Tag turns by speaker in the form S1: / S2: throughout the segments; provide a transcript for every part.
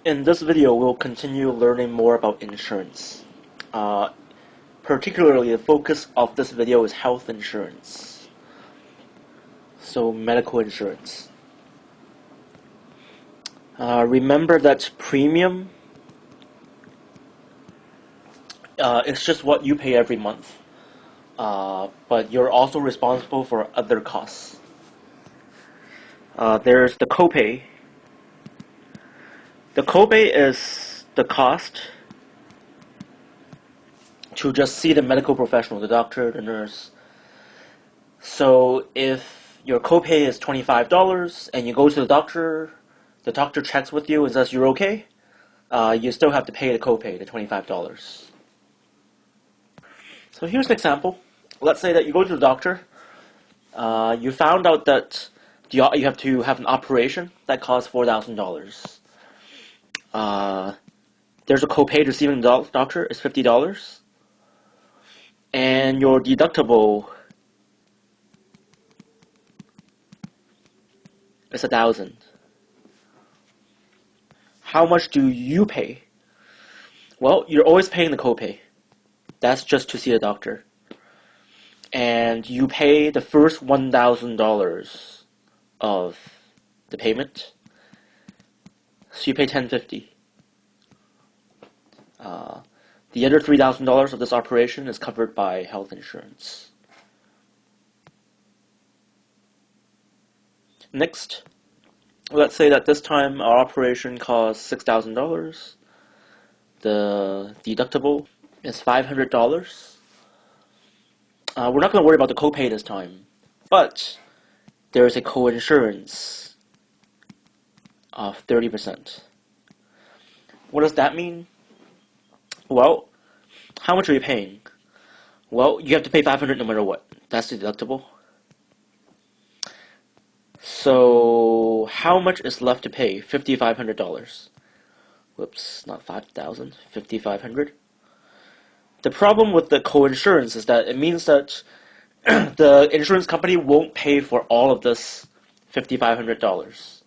S1: In this video, we'll continue learning more about insurance. Uh, Particularly, the focus of this video is health insurance. So, medical insurance. Remember that premium is just what you pay every month. But you're also responsible for other costs. There's the copay. The copay is the cost to just see the medical professional, the doctor, the nurse. So if your copay is $25 and you go to the doctor checks with you and says you're okay, you still have to pay the copay, the $25. So here's an example. Let's say that you go to the doctor, you found out that you have to have an operation that costs $4,000. There's a copay to seeing the doctor is $50, and your deductible is $1,000. How much do you pay? Well, you're always paying the copay. That's just to see a doctor. And you pay the first $1,000 of the payment. So you pay $1,050. The other $3,000 of this operation is covered by health insurance. Next, let's say that this time our operation costs $6,000. The deductible is $500. We're not going to worry about the copay this time, but there is a co-insurance of 30%. What does that mean? Well, how much are you paying? Well, you have to pay $500 no matter what. That's the deductible. So, how much is left to pay? $5,500. Whoops, not 5,000, 5,500. The problem with the co-insurance is that it means that the insurance company won't pay for all of this $5,500.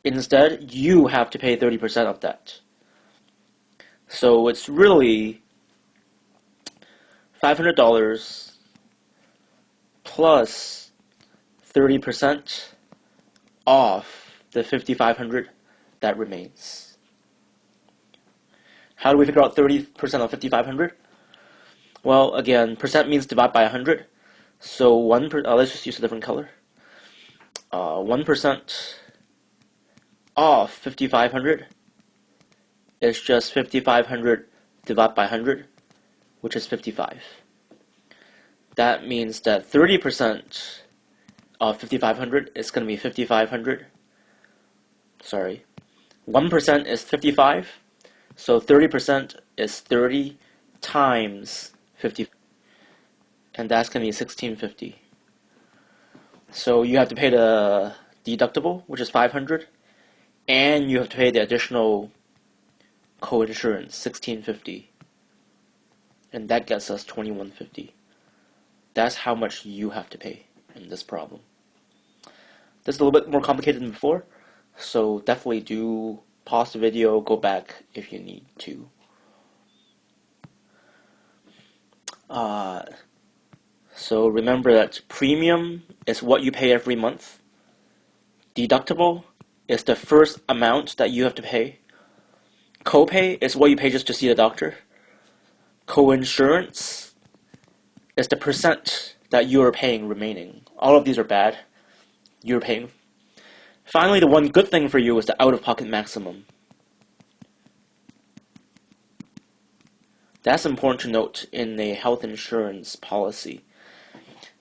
S1: Instead, you have to pay 30% of that. So it's really $500 plus 30% off the $5,500 that remains. How do we figure out 30% of $5,500? Well, again, percent means divide by 100. So let's just use a different color. 1% off $5,500 is just $5,500 divided by 100, which is 55. That means that 30% of $5,500 is going to be 5,500. Sorry, 1% is 55, so 30% is 30 times 50, and that's going to be 1,650. So you have to pay the deductible, which is 500, and you have to pay the additional co-insurance, 1,650, and that gets us 2,150. That's how much you have to pay in this problem. This is a little bit more complicated than before, so definitely do pause the video, go back if you need to. So remember that premium is what you pay every month. Deductible is the first amount that you have to pay. Copay is what you pay just to see the doctor. Coinsurance is the percent that you are paying remaining. All of these are bad. You're paying. Finally, the one good thing for you is the out-of-pocket maximum. That's important to note in a health insurance policy.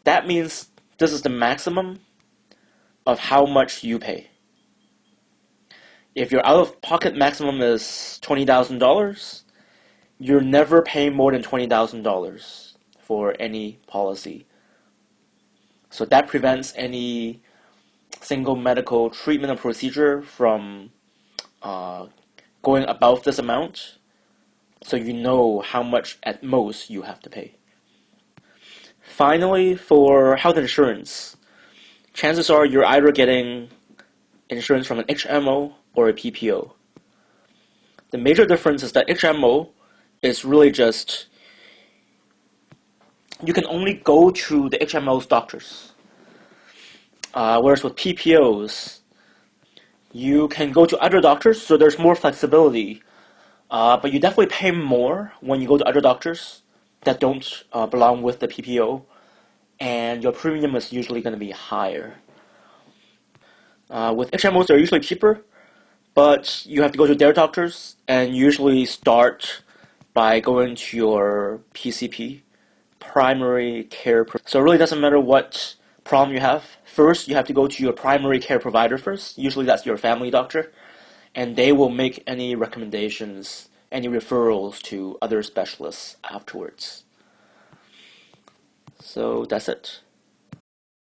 S1: That means this is the maximum of how much you pay. If your out-of-pocket maximum is $20,000, you're never paying more than $20,000 for any policy. So that prevents any single medical treatment or procedure from going above this amount, so you know how much at most you have to pay. Finally, for health insurance, chances are you're either getting insurance from an HMO or a PPO. The major difference is that HMO is really just, you can only go to the HMO's doctors. Whereas with PPOs, you can go to other doctors, so there's more flexibility. But you definitely pay more when you go to other doctors that don't belong with the PPO, and your premium is usually going to be higher. With HMOs, they're usually cheaper, but you have to go to their doctors and usually start by going to your PCP, primary care. So it really doesn't matter what problem you have. First, you have to go to your primary care provider first. Usually that's your family doctor, and they will make any recommendations, any referrals to other specialists afterwards. So that's it.